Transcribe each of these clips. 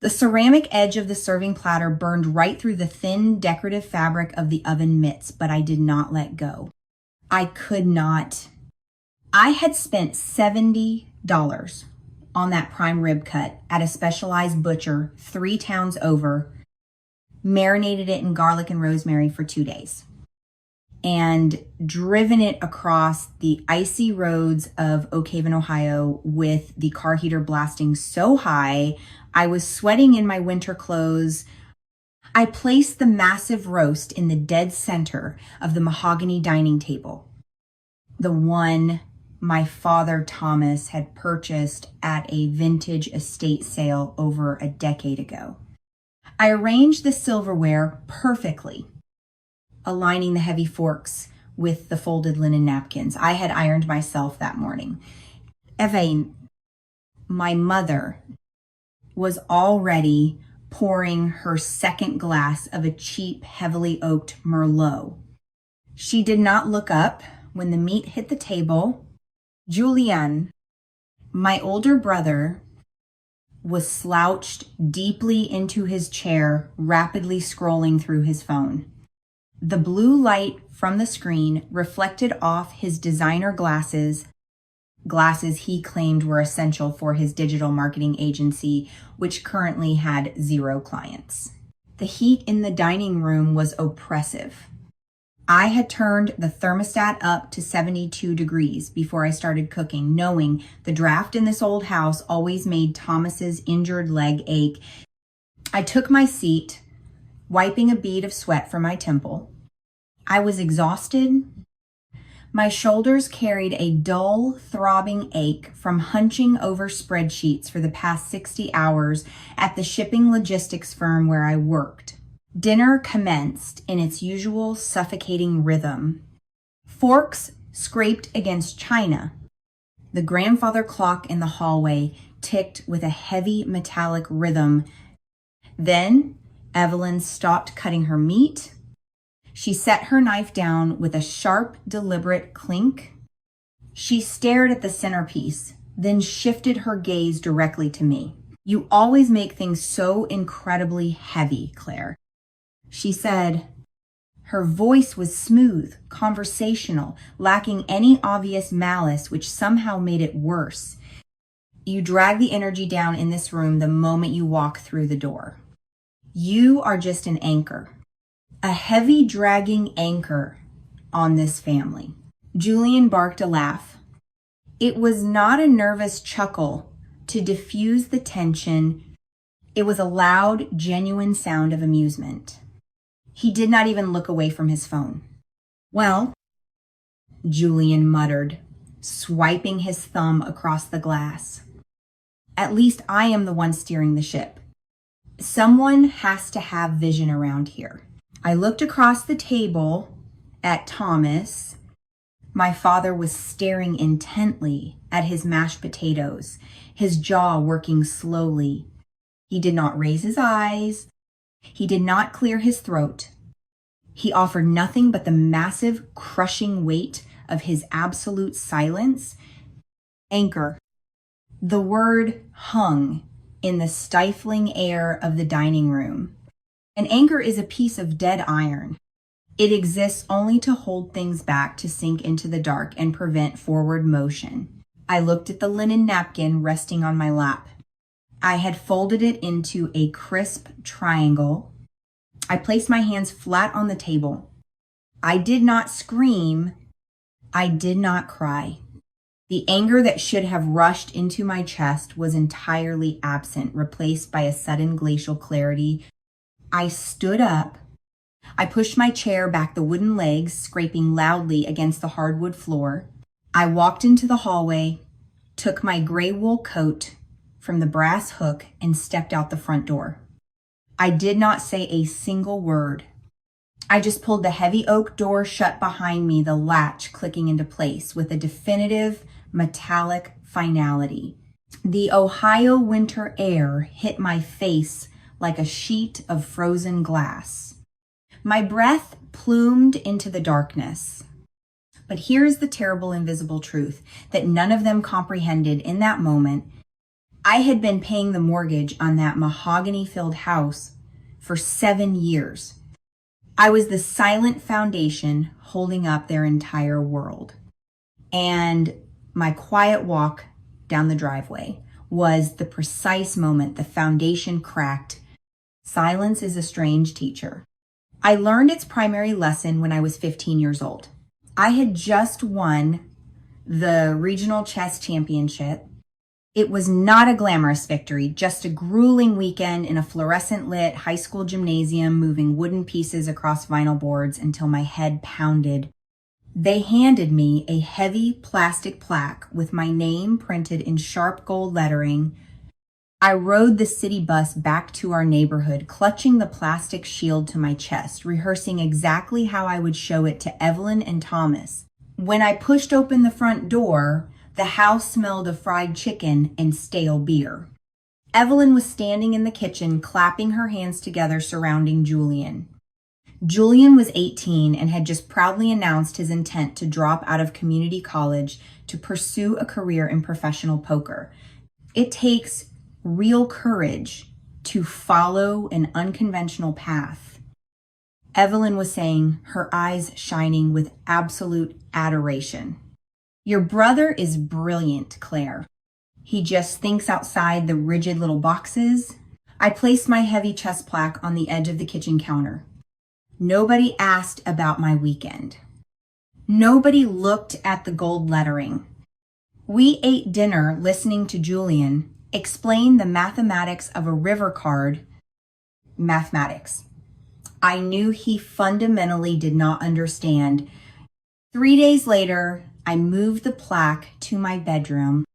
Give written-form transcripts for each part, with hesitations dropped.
The ceramic edge of the serving platter burned right through the thin, decorative fabric of the oven mitts, but I did not let go. I could not. I had spent $70 on that prime rib cut at a specialized butcher 3 towns over, marinated it in garlic and rosemary for 2 days, and driven it across the icy roads of Oak Haven, Ohio, with the car heater blasting so high, I was sweating in my winter clothes. I placed the massive roast in the dead center of the mahogany dining table, the one my father Thomas had purchased at a vintage estate sale over a decade ago. I arranged the silverware perfectly, aligning the heavy forks with the folded linen napkins. I had ironed myself that morning. Evain, my mother, was already pouring her second glass of a cheap, heavily oaked Merlot. She did not look up when the meat hit the table. Julian, my older brother, was slouched deeply into his chair, rapidly scrolling through his phone. The blue light from the screen reflected off his designer glasses he claimed were essential for his digital marketing agency, which currently had 0 clients. The heat in the dining room was oppressive. I had turned the thermostat up to 72 degrees before I started cooking, knowing the draft in this old house always made Thomas's injured leg ache. I took my seat, wiping a bead of sweat from my temple. I was exhausted. My shoulders carried a dull, throbbing ache from hunching over spreadsheets for the past 60 hours at the shipping logistics firm where I worked. Dinner commenced in its usual suffocating rhythm. Forks scraped against china. The grandfather clock in the hallway ticked with a heavy metallic rhythm. Then Evelyn stopped cutting her meat. She set her knife down with a sharp, deliberate clink. She stared at the centerpiece, then shifted her gaze directly to me. "You always make things so incredibly heavy, Claire," she said. Her voice was smooth, conversational, lacking any obvious malice, which somehow made it worse. "You drag the energy down in this room the moment you walk through the door. You are just an anchor. A heavy dragging anchor on this family." Julian barked a laugh. It was not a nervous chuckle to diffuse the tension. It was a loud, genuine sound of amusement. He did not even look away from his phone. "Well," Julian muttered, swiping his thumb across the glass, "at least I am the one steering the ship. Someone has to have vision around here." I looked across the table at Thomas. My father was staring intently at his mashed potatoes, his jaw working slowly. He did not raise his eyes. He did not clear his throat. He offered nothing but the massive, crushing weight of his absolute silence. Anchor. The word hung in the stifling air of the dining room. An anchor is a piece of dead iron. It exists only to hold things back, to sink into the dark and prevent forward motion. I looked at the linen napkin resting on my lap. I had folded it into a crisp triangle. I placed my hands flat on the table. I did not scream. I did not cry. The anger that should have rushed into my chest was entirely absent, replaced by a sudden glacial clarity. I stood up. I pushed my chair back, the wooden legs scraping loudly against the hardwood floor. I walked into the hallway, took my gray wool coat from the brass hook, and stepped out the front door. I did not say a single word. I just pulled the heavy oak door shut behind me, the latch clicking into place with a definitive metallic finality. The Ohio winter air hit my face like a sheet of frozen glass. My breath plumed into the darkness. But here is the terrible invisible truth that none of them comprehended in that moment. I had been paying the mortgage on that mahogany-filled house for 7 years. I was the silent foundation holding up their entire world. And my quiet walk down the driveway was the precise moment the foundation cracked. Silence is a strange teacher. I learned its primary lesson when I was 15 years old. I had just won the regional chess championship. It was not a glamorous victory, just a grueling weekend in a fluorescent lit high school gymnasium moving wooden pieces across vinyl boards until my head pounded. They handed me a heavy plastic plaque with my name printed in sharp gold lettering. I rode the city bus back to our neighborhood, clutching the plastic shield to my chest, rehearsing exactly how I would show it to Evelyn and Thomas. When I pushed open the front door, the house smelled of fried chicken and stale beer. Evelyn was standing in the kitchen, clapping her hands together surrounding Julian. Julian was 18 and had just proudly announced his intent to drop out of community college to pursue a career in professional poker. It takes real courage to follow an unconventional path. Evelyn was saying, her eyes shining with absolute adoration. Your brother is brilliant, Claire. He just thinks outside the rigid little boxes. I placed my heavy chess plaque on the edge of the kitchen counter. Nobody asked about my weekend. Nobody looked at the gold lettering. We ate dinner listening to Julian explain the mathematics of a river card. Mathematics. I knew he fundamentally did not understand. 3 days later, I moved the plaque to my bedroom.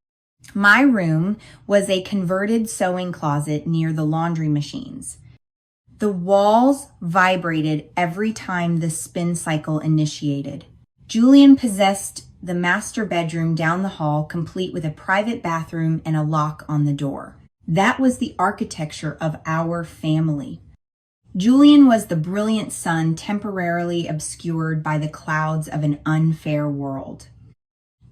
My room was a converted sewing closet near the laundry machines. The walls vibrated every time the spin cycle initiated. Julian possessed the master bedroom down the hall, complete with a private bathroom and a lock on the door. That was the architecture of our family. Julian was the brilliant sun temporarily obscured by the clouds of an unfair world.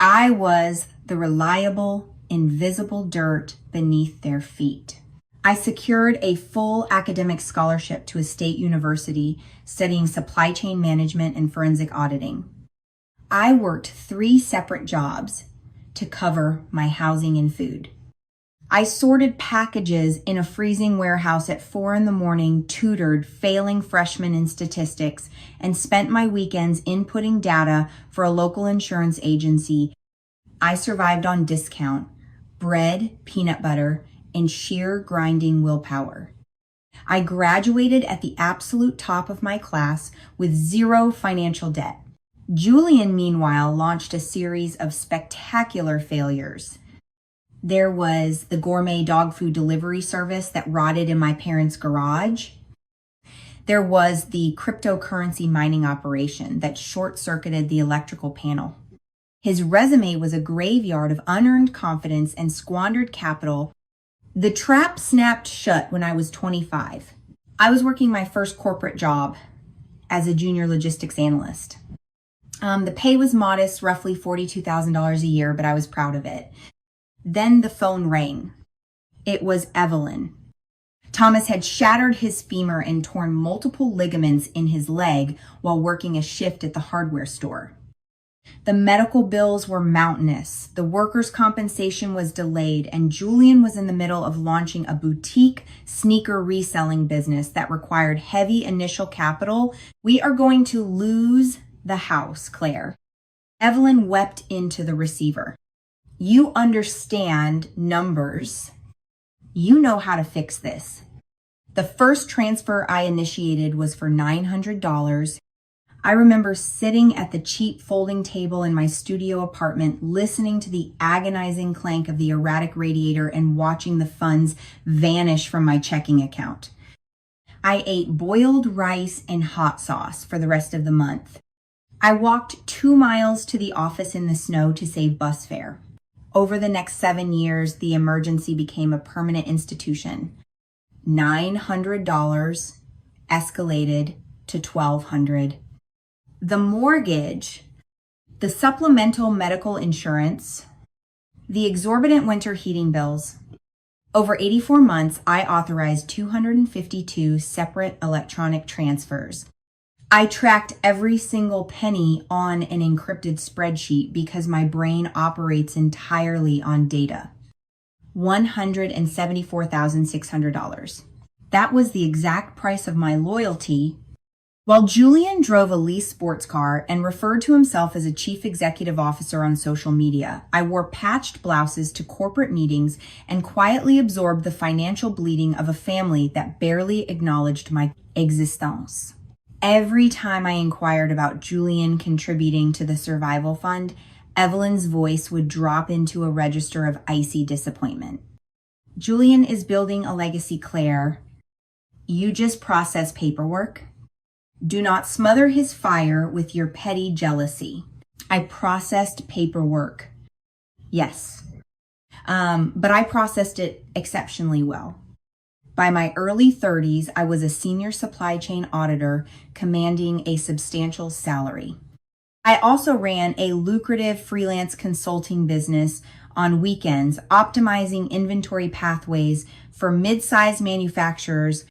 I was the reliable, invisible dirt beneath their feet. I secured a full academic scholarship to a state university studying supply chain management and forensic auditing. I worked 3 separate jobs to cover my housing and food. I sorted packages in a freezing warehouse at 4 a.m, tutored failing freshmen in statistics, and spent my weekends inputting data for a local insurance agency. I survived on discount, bread, peanut butter, and sheer grinding willpower. I graduated at the absolute top of my class with 0 financial debt. Julian, meanwhile, launched a series of spectacular failures. There was the gourmet dog food delivery service that rotted in my parents' garage. There was the cryptocurrency mining operation that short-circuited the electrical panel. His resume was a graveyard of unearned confidence and squandered capital. The trap snapped shut when I was 25. I was working my first corporate job as a junior logistics analyst. The pay was modest, roughly $42,000 a year, but I was proud of it. Then the phone rang. It was Evelyn. Thomas had shattered his femur and torn multiple ligaments in his leg while working a shift at the hardware store. The medical bills were mountainous, the workers' compensation was delayed, and Julian was in the middle of launching a boutique sneaker reselling business that required heavy initial capital. We are going to lose the house, Claire. Evelyn wept into the receiver. You understand numbers. You know how to fix this. The first transfer I initiated was for $900. I remember sitting at the cheap folding table in my studio apartment, listening to the agonizing clank of the erratic radiator and watching the funds vanish from my checking account. I ate boiled rice and hot sauce for the rest of the month. I walked 2 miles to the office in the snow to save bus fare. Over the next 7 years, the emergency became a permanent institution. $900 escalated to $1,200. The mortgage, the supplemental medical insurance, the exorbitant winter heating bills, Over 84 months, I authorized 252 separate electronic transfers. I tracked every single penny on an encrypted spreadsheet because my brain operates entirely on data. $174,600. That was the exact price of my loyalty. While Julian drove a leased sports car and referred to himself as a chief executive officer on social media, I wore patched blouses to corporate meetings and quietly absorbed the financial bleeding of a family that barely acknowledged my existence. Every time I inquired about Julian contributing to the survival fund, Evelyn's voice would drop into a register of icy disappointment. Julian is building a legacy, Claire. You just process paperwork. Do not smother his fire with your petty jealousy. I processed paperwork. Yes. But I processed it exceptionally well. By my early 30s, I was a senior supply chain auditor commanding a substantial salary. I also ran a lucrative freelance consulting business on weekends, optimizing inventory pathways for mid-sized manufacturers.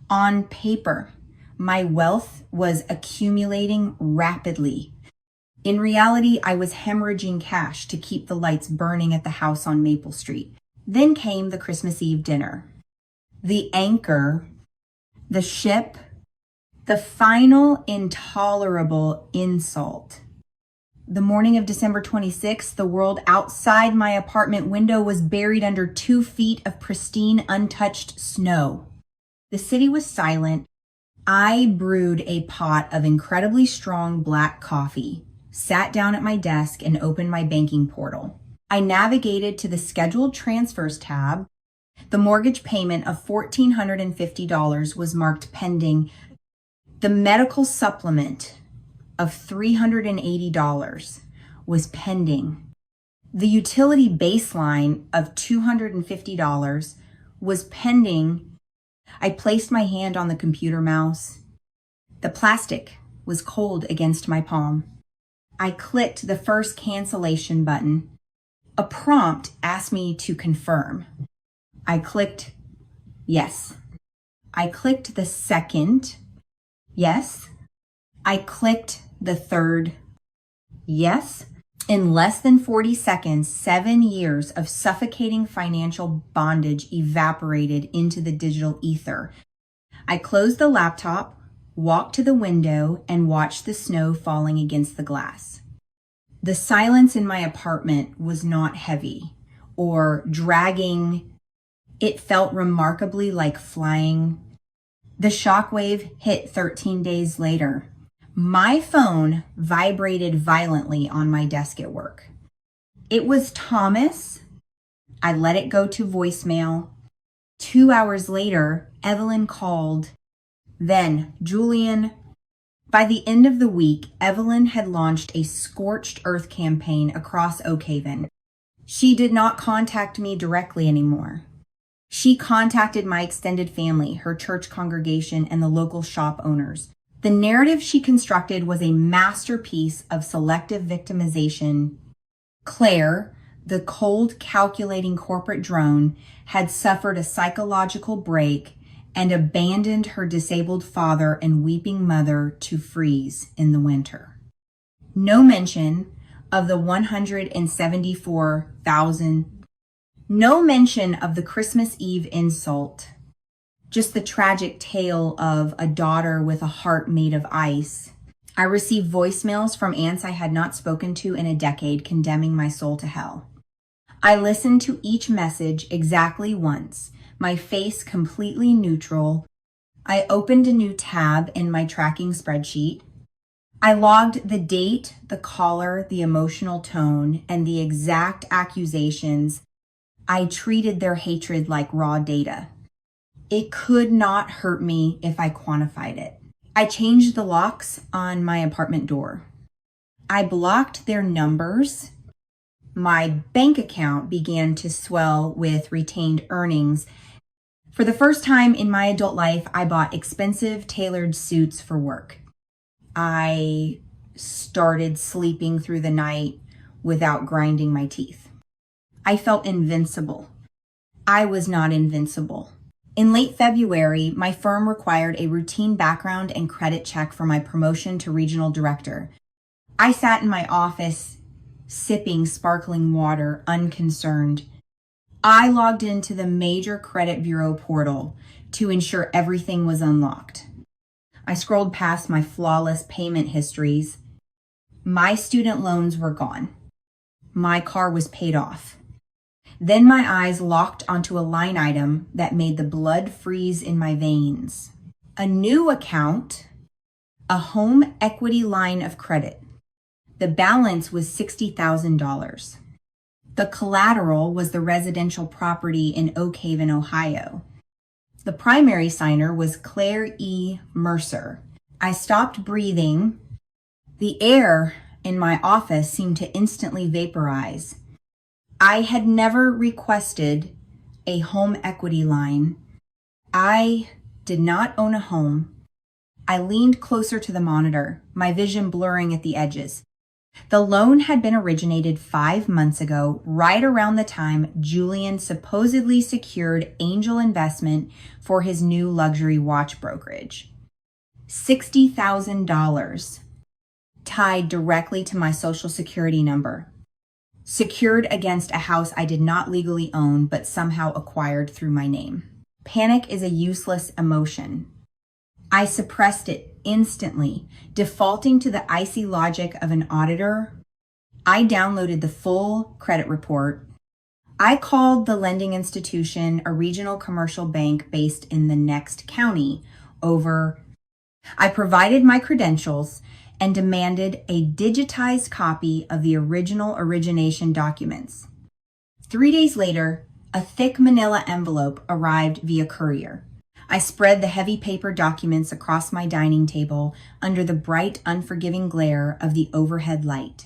On paper, my wealth was accumulating rapidly. In reality, I was hemorrhaging cash to keep the lights burning at the house on Maple Street. Then came the Christmas Eve dinner. The anchor, the ship, the final intolerable insult. The morning of December 26th, the world outside my apartment window was buried under 2 feet of pristine, untouched snow. The city was silent. I brewed a pot of incredibly strong black coffee, sat down at my desk, and opened my banking portal. I navigated to the scheduled transfers tab. The mortgage payment of $1,450 was marked pending. The medical supplement of $380 was pending. The utility baseline of $250 was pending. I placed my hand on the computer mouse. The plastic was cold against my palm. I clicked the first cancellation button. A prompt asked me to confirm. I clicked yes. I clicked the second yes. I clicked the third yes. In less than 40 seconds, 7 years of suffocating financial bondage evaporated into the digital ether. I closed the laptop, walked to the window, and watched the snow falling against the glass. The silence in my apartment was not heavy or dragging. It felt remarkably like flying. The shockwave hit 13 days later. My phone vibrated violently on my desk at work. It was Thomas. I let it go to voicemail. 2 hours later, Evelyn called. Then Julian. By the end of the week, Evelyn had launched a scorched earth campaign across Oak Haven. She did not contact me directly anymore. She contacted my extended family, her church congregation, and the local shop owners. The narrative she constructed was a masterpiece of selective victimization. Claire, the cold, calculating corporate drone, had suffered a psychological break and abandoned her disabled father and weeping mother to freeze in the winter. No mention of the $174,000. No mention of the Christmas Eve insult. Just the tragic tale of a daughter with a heart made of ice. I received voicemails from aunts I had not spoken to in a decade, condemning my soul to hell. I listened to each message exactly once, my face completely neutral. I opened a new tab in my tracking spreadsheet. I logged the date, the caller, the emotional tone, and the exact accusations. I treated their hatred like raw data. It could not hurt me if I quantified it. I changed the locks on my apartment door. I blocked their numbers. My bank account began to swell with retained earnings. For the first time in my adult life, I bought expensive tailored suits for work. I started sleeping through the night without grinding my teeth. I felt invincible. I was not invincible. In late February, my firm required a routine background and credit check for my promotion to regional director. I sat in my office, sipping sparkling water, unconcerned. I logged into the major credit bureau portal to ensure everything was unlocked. I scrolled past my flawless payment histories. My student loans were gone. My car was paid off. Then my eyes locked onto a line item that made the blood freeze in my veins. A new account, a home equity line of credit. The balance was $60,000. The collateral was the residential property in Oak Haven, Ohio. The primary signer was Claire E. Mercer. I stopped breathing. The air in my office seemed to instantly vaporize. I had never requested a home equity line. I did not own a home. I leaned closer to the monitor, my vision blurring at the edges. The loan had been originated 5 months ago, right around the time Julian supposedly secured angel investment for his new luxury watch brokerage. $60,000 tied directly to my social security number, secured against a house I did not legally own but somehow acquired through my name. Panic is a useless emotion. I suppressed it instantly, defaulting to the icy logic of an auditor. I downloaded the full credit report. I called the lending institution, a regional commercial bank based in the next county, over. I provided my credentials and demanded a digitized copy of the original origination documents. 3 days later, a thick manila envelope arrived via courier. I spread the heavy paper documents across my dining table under the bright, unforgiving glare of the overhead light.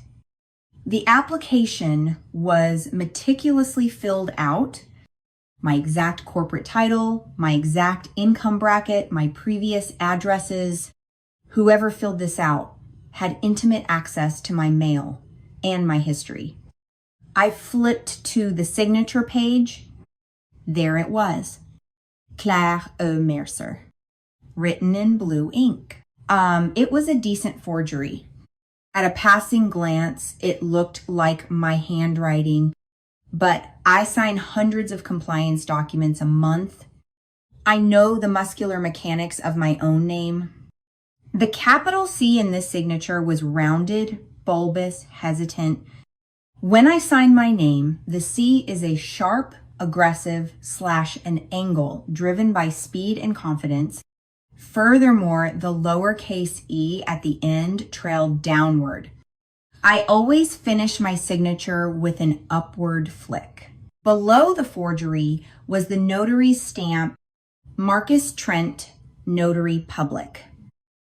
The application was meticulously filled out. My exact corporate title, my exact income bracket, my previous addresses. Whoever filled this out had intimate access to my mail and my history. I flipped to the signature page. There it was. Claire E. Mercer, written in blue ink. It was a decent forgery. At a passing glance, it looked like my handwriting, but I sign hundreds of compliance documents a month. I know the muscular mechanics of my own name. The capital C in this signature was rounded, bulbous, hesitant. When I sign my name, the C is a sharp, aggressive / an angle driven by speed and confidence. Furthermore, the lowercase e at the end trailed downward. I always finish my signature with an upward flick. Below the forgery was the notary's stamp, Marcus Trent, Notary Public.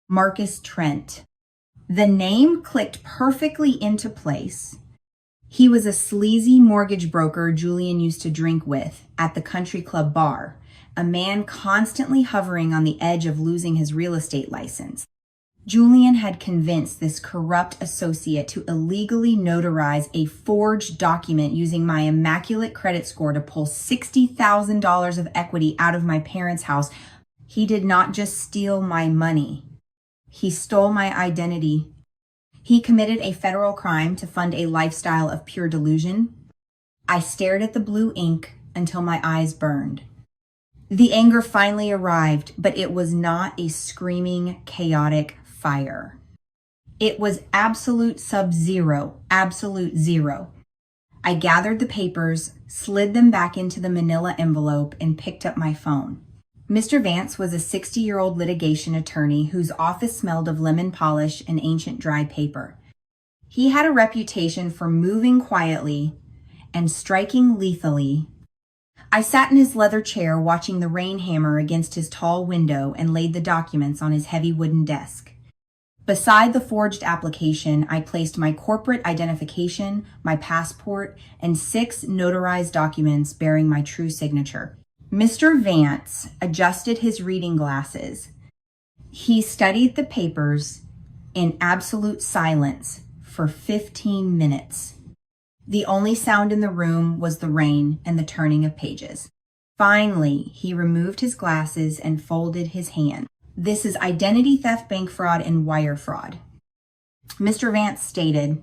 Marcus Trent. The name clicked perfectly into place. He was a sleazy mortgage broker Julian used to drink with at the country club bar, a man constantly hovering on the edge of losing his real estate license. Julian had convinced this corrupt associate to illegally notarize a forged document using my immaculate credit score to pull $60,000 of equity out of my parents' house. He did not just steal my money. He stole my identity. He committed a federal crime to fund a lifestyle of pure delusion. I stared at the blue ink until my eyes burned. The anger finally arrived, but it was not a screaming, chaotic fire. It was absolute sub-zero, absolute zero. I gathered the papers, slid them back into the manila envelope, and picked up my phone. Mr. Vance was a 60-year-old litigation attorney whose office smelled of lemon polish and ancient dry paper. He had a reputation for moving quietly and striking lethally. I sat in his leather chair watching the rain hammer against his tall window and laid the documents on his heavy wooden desk. Beside the forged application, I placed my corporate identification, my passport, and 6 notarized documents bearing my true signature. Mr. Vance adjusted his reading glasses. He studied the papers in absolute silence for 15 minutes. The only sound in the room was the rain and the turning of pages. Finally, he removed his glasses and folded his hand. This is identity theft, bank fraud, and wire fraud. Mr. Vance stated,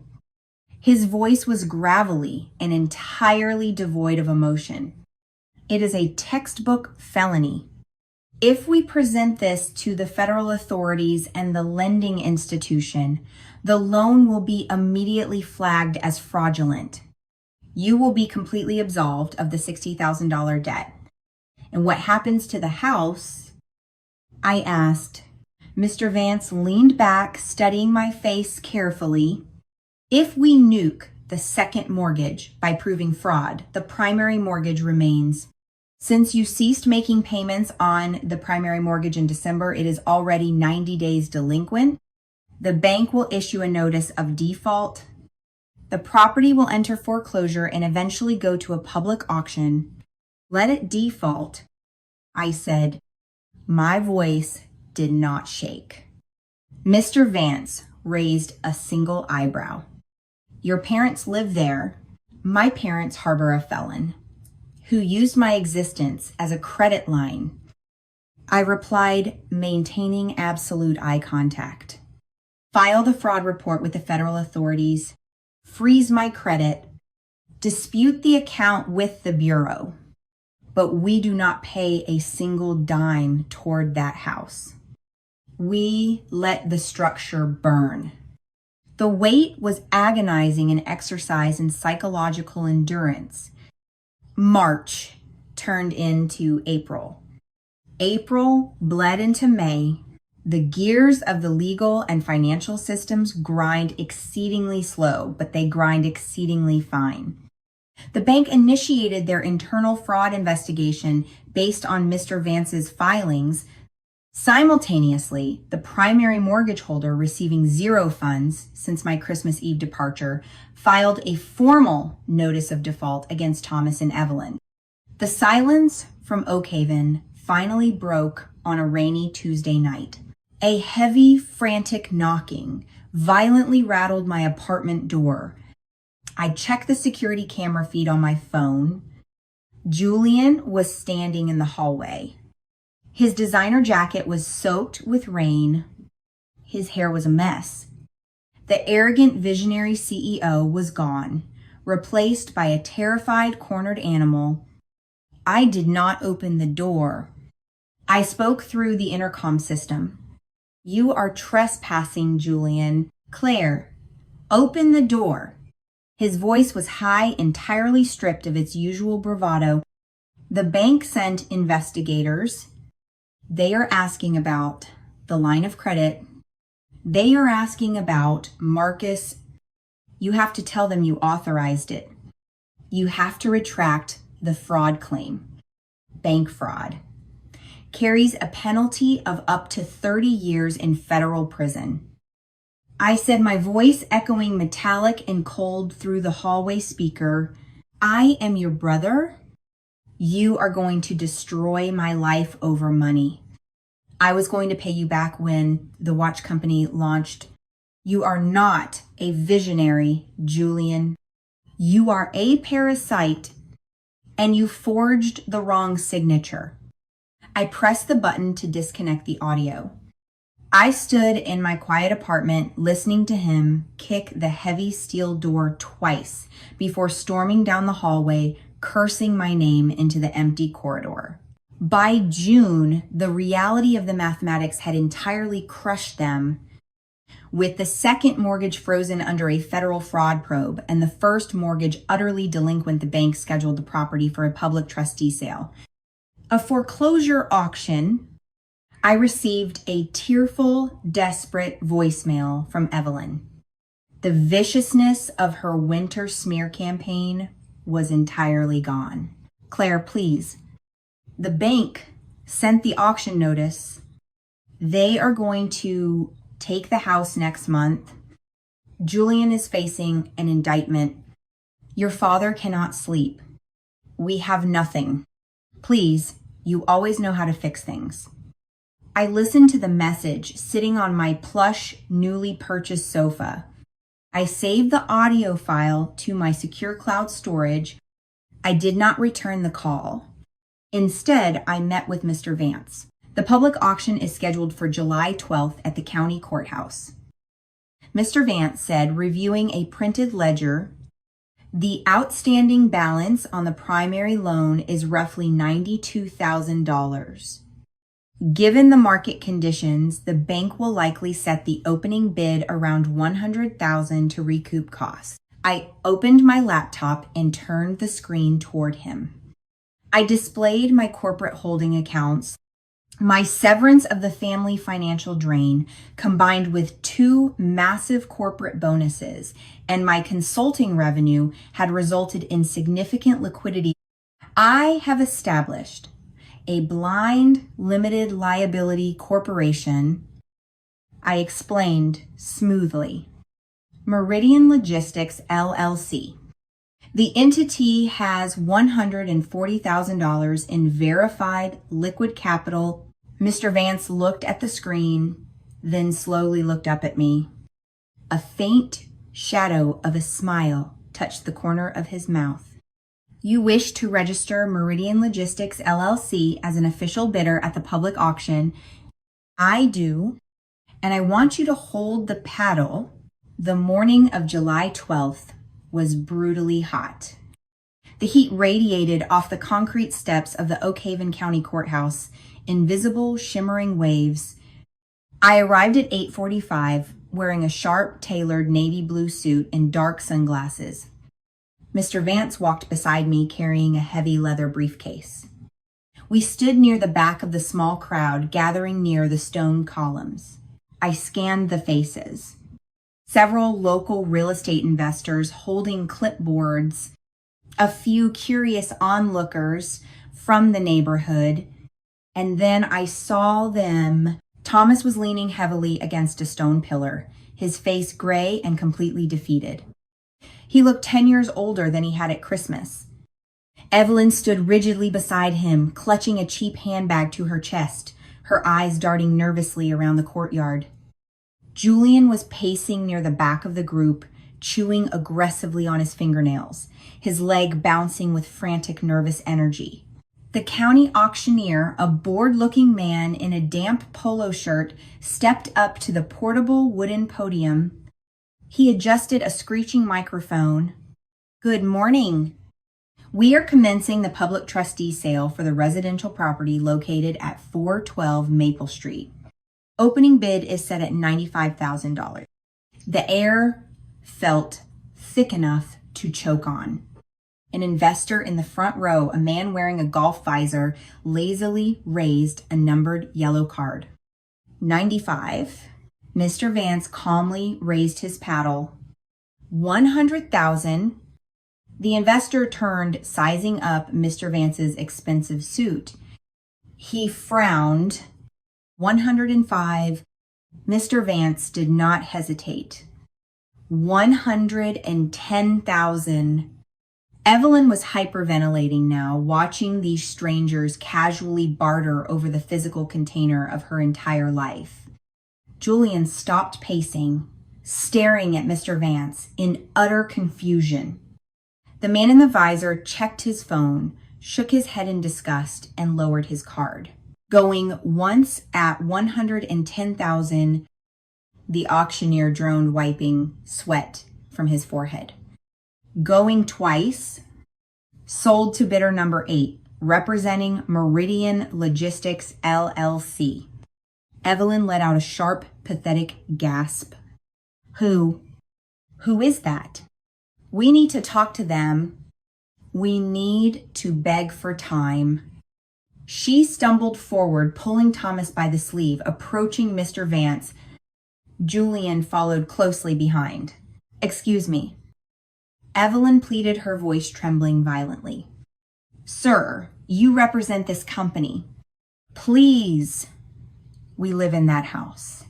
his voice was gravelly and entirely devoid of emotion. It is a textbook felony. If we present this to the federal authorities and the lending institution, the loan will be immediately flagged as fraudulent. You will be completely absolved of the $60,000 debt. And what happens to the house? I asked. Mr. Vance leaned back, studying my face carefully. If we nuke the second mortgage by proving fraud, the primary mortgage remains. Since you ceased making payments on the primary mortgage in December, it is already 90 days delinquent. The bank will issue a notice of default. The property will enter foreclosure and eventually go to a public auction. Let it default. I said. My voice did not shake. Mr. Vance raised a single eyebrow. Your parents live there. My parents harbor a felon who used my existence as a credit line. I replied, maintaining absolute eye contact. File the fraud report with the federal authorities. Freeze my credit. Dispute the account with the Bureau. But we do not pay a single dime toward that house. We let the structure burn. The wait was agonizing, an exercise in psychological endurance. March turned into April. April bled into May. The gears of the legal and financial systems grind exceedingly slow, but they grind exceedingly fine. The bank initiated their internal fraud investigation based on Mr. Vance's filings. Simultaneously, the primary mortgage holder, receiving zero funds since my Christmas Eve departure, filed a formal notice of default against Thomas and Evelyn. The silence from Oakhaven finally broke on a rainy Tuesday night. A heavy, frantic knocking violently rattled my apartment door. I checked the security camera feed on my phone. Julian was standing in the hallway. His designer jacket was soaked with rain. His hair was a mess. The arrogant visionary CEO was gone, replaced by a terrified, cornered animal. I did not open the door. I spoke through the intercom system. You are trespassing, Julian. Claire, open the door. His voice was high, entirely stripped of its usual bravado. The bank sent investigators. They are asking about the line of credit. They are asking about Marcus. You have to tell them you authorized it. You have to retract the fraud claim. Bank fraud carries a penalty of up to 30 years in federal prison. I said, my voice echoing metallic and cold through the hallway speaker, I am your brother. You are going to destroy my life over money. I was going to pay you back when the watch company launched. You are not a visionary, Julian. You are a parasite, and you forged the wrong signature. I pressed the button to disconnect the audio. I stood in my quiet apartment listening to him kick the heavy steel door twice before storming down the hallway, cursing my name into the empty corridor. By June, the reality of the mathematics had entirely crushed them. With the second mortgage frozen under a federal fraud probe and the first mortgage utterly delinquent, the bank scheduled the property for a public trustee sale. A foreclosure auction. I received a tearful, desperate voicemail from Evelyn. The viciousness of her winter smear campaign was entirely gone. Claire, please. The bank sent the auction notice. They are going to take the house next month. Julian is facing an indictment. Your father cannot sleep. We have nothing. Please, you always know how to fix things. I listened to the message sitting on my plush, newly purchased sofa. I saved the audio file to my secure cloud storage. I did not return the call. Instead, I met with Mr. Vance. The public auction is scheduled for July 12th at the county courthouse. Mr. Vance said, reviewing a printed ledger, the outstanding balance on the primary loan is roughly $92,000. Given the market conditions, the bank will likely set the opening bid around $100,000 to recoup costs. I opened my laptop and turned the screen toward him. I displayed my corporate holding accounts. My severance of the family financial drain, combined with 2 massive corporate bonuses, and my consulting revenue had resulted in significant liquidity. I have established a blind limited liability corporation, I explained smoothly. Meridian Logistics, LLC. The entity has $140,000 in verified liquid capital. Mr. Vance looked at the screen, then slowly looked up at me. A faint shadow of a smile touched the corner of his mouth. You wish to register Meridian Logistics, LLC as an official bidder at the public auction. I do, and I want you to hold the paddle. The morning of July 12th was brutally hot. The heat radiated off the concrete steps of the Oak Haven County Courthouse in visible, shimmering waves. I arrived at 8:45 wearing a sharp, tailored navy blue suit and dark sunglasses. Mr. Vance walked beside me carrying a heavy leather briefcase. We stood near the back of the small crowd gathering near the stone columns. I scanned the faces. Several local real estate investors holding clipboards, a few curious onlookers from the neighborhood, and then I saw them. Thomas was leaning heavily against a stone pillar, his face gray and completely defeated. He looked 10 years older than he had at Christmas. Evelyn stood rigidly beside him, clutching a cheap handbag to her chest, her eyes darting nervously around the courtyard. Julian was pacing near the back of the group, chewing aggressively on his fingernails, his leg bouncing with frantic, nervous energy. The county auctioneer, a bored-looking man in a damp polo shirt, stepped up to the portable wooden podium. He adjusted a screeching microphone. Good morning. We are commencing the public trustee sale for the residential property located at 412 Maple Street. Opening bid is set at $95,000. The air felt thick enough to choke on. An investor in the front row, a man wearing a golf visor, lazily raised a numbered yellow card. 95. Mr. Vance calmly raised his paddle. 100,000. The investor turned, sizing up Mr. Vance's expensive suit. He frowned. 105. Mr. Vance did not hesitate. 110,000. Evelyn was hyperventilating now, watching these strangers casually barter over the physical container of her entire life. Julian stopped pacing, staring at Mr. Vance in utter confusion. The man in the visor checked his phone, shook his head in disgust, and lowered his card. Going once at 110,000, the auctioneer droned, wiping sweat from his forehead. Going twice, sold to bidder number 8, representing Meridian Logistics, LLC. Evelyn let out a sharp, pathetic gasp. Who is that? We need to talk to them. We need to beg for time. She stumbled forward, pulling Thomas by the sleeve, approaching Mr. Vance. Julian followed closely behind. Excuse me. Evelyn pleaded, her voice trembling violently. Sir, you represent this company. Please. We live in that house.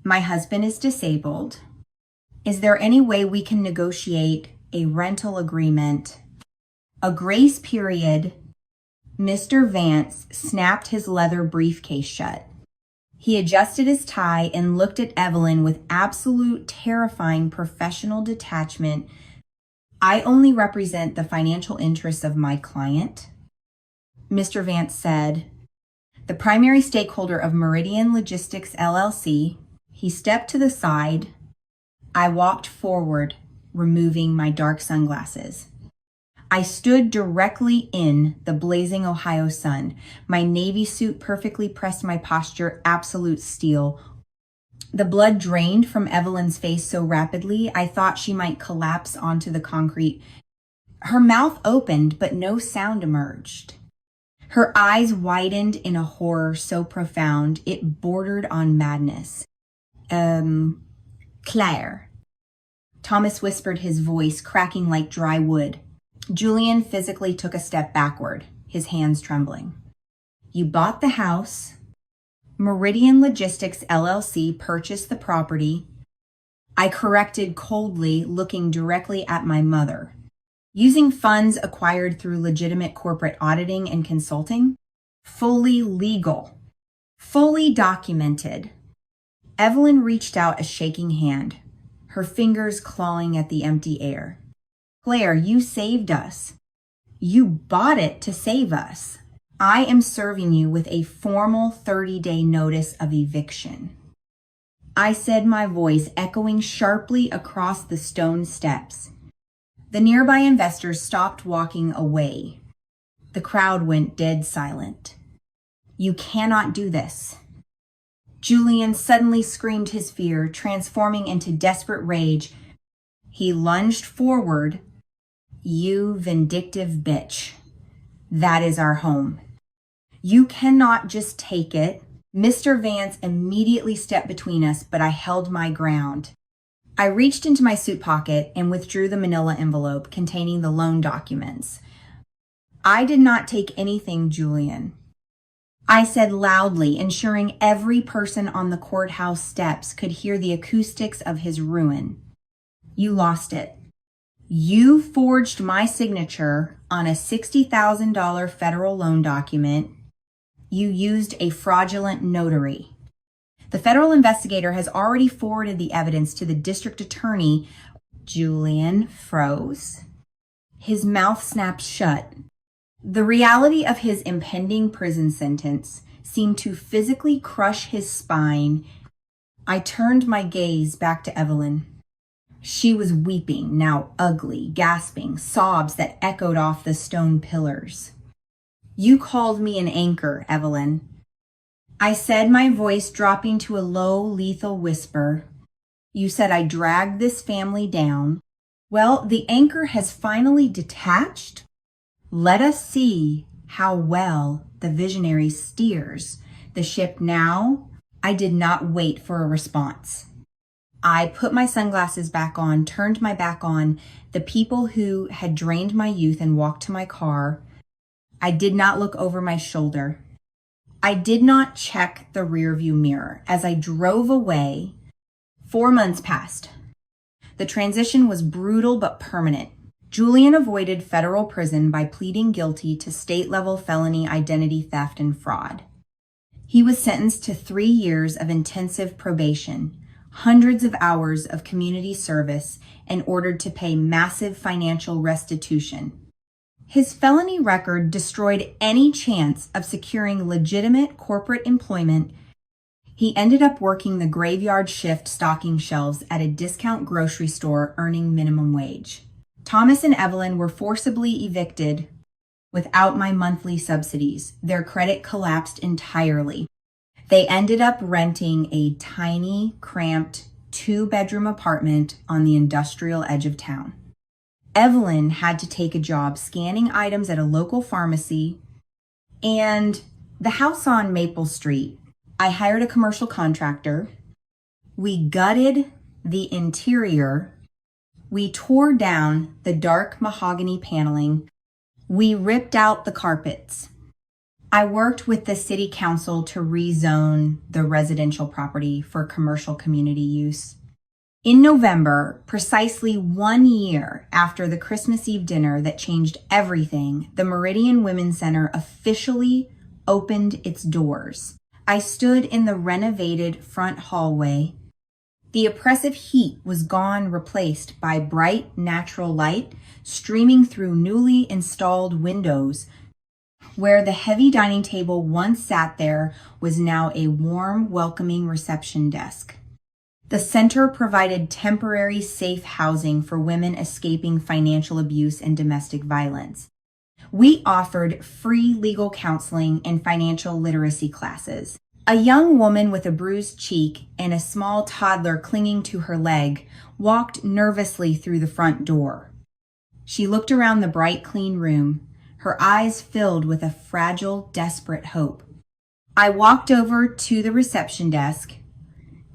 My husband is disabled. Is there any way we can negotiate a rental agreement, a grace period? Mr. Vance snapped his leather briefcase shut. He adjusted his tie and looked at Evelyn with absolute terrifying professional detachment. I only represent the financial interests of my client. Mr. Vance said, the primary stakeholder of Meridian Logistics LLC. He stepped to the side. I walked forward, removing my dark sunglasses. I stood directly in the blazing Ohio sun. My navy suit perfectly pressed my posture, absolute steel. The blood drained from Evelyn's face so rapidly, I thought she might collapse onto the concrete. Her mouth opened, but no sound emerged. Her eyes widened in a horror so profound, it bordered on madness. Claire. Thomas whispered, his voice cracking like dry wood. Julian physically took a step backward, his hands trembling. You bought the house. Meridian Logistics LLC purchased the property. I corrected coldly, looking directly at my mother. Using funds acquired through legitimate corporate auditing and consulting, fully legal, fully documented. Evelyn reached out a shaking hand, her fingers clawing at the empty air. Claire, you saved us. You bought it to save us. I am serving you with a formal 30-day notice of eviction. I said, my voice echoing sharply across the stone steps. The nearby investors stopped walking away. The crowd went dead silent. You cannot do this. Julian suddenly screamed his fear, transforming into desperate rage. He lunged forward. You vindictive bitch. That is our home. You cannot just take it. Mr. Vance immediately stepped between us, but I held my ground. I reached into my suit pocket and withdrew the manila envelope containing the loan documents. I did not take anything, Julian. I said loudly, ensuring every person on the courthouse steps could hear the acoustics of his ruin. You lost it. You forged my signature on a $60,000 federal loan document. You used a fraudulent notary. The federal investigator has already forwarded the evidence to the district attorney. Julian froze. His mouth snapped shut. The reality of his impending prison sentence seemed to physically crush his spine. I turned my gaze back to Evelyn. She was weeping, now ugly, gasping, sobs that echoed off the stone pillars. You called me an anchor, Evelyn. I said, my voice dropping to a low, lethal whisper. You said I dragged this family down. Well, the anchor has finally detached. Let us see how well the visionary steers the ship now. I did not wait for a response. I put my sunglasses back on, turned my back on the people who had drained my youth and walked to my car. I did not look over my shoulder. I did not check the rearview mirror. As I drove away, 4 months passed. The transition was brutal but permanent. Julian avoided federal prison by pleading guilty to state-level felony identity theft and fraud. He was sentenced to 3 years of intensive probation, hundreds of hours of community service, and ordered to pay massive financial restitution. His felony record destroyed any chance of securing legitimate corporate employment. He ended up working the graveyard shift stocking shelves at a discount grocery store, earning minimum wage. Thomas and Evelyn were forcibly evicted without my monthly subsidies. Their credit collapsed entirely. They ended up renting a tiny, cramped 2-bedroom apartment on the industrial edge of town. Evelyn had to take a job scanning items at a local pharmacy, and the house on Maple Street, I hired a commercial contractor. We gutted the interior. We tore down the dark mahogany paneling. We ripped out the carpets. I worked with the city council to rezone the residential property for commercial community use. In November, precisely 1 year after the Christmas Eve dinner that changed everything, the Meridian Women's Center officially opened its doors. I stood in the renovated front hallway. The oppressive heat was gone, replaced by bright natural light streaming through newly installed windows. Where the heavy dining table once sat there was now a warm, welcoming reception desk. The center provided temporary safe housing for women escaping financial abuse and domestic violence. We offered free legal counseling and financial literacy classes. A young woman with a bruised cheek and a small toddler clinging to her leg walked nervously through the front door. She looked around the bright, clean room, her eyes filled with a fragile, desperate hope. I walked over to the reception desk,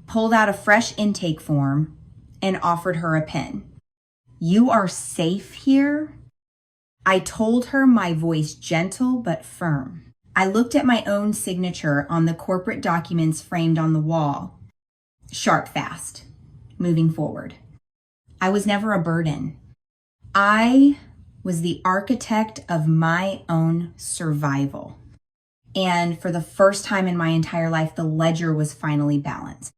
pulled out a fresh intake form, and offered her a pen. "You are safe here?" I told her, my voice gentle but firm. I looked at my own signature on the corporate documents framed on the wall. Sharp, fast, moving forward. I was never a burden. I was the architect of my own survival. And for the first time in my entire life, the ledger was finally balanced.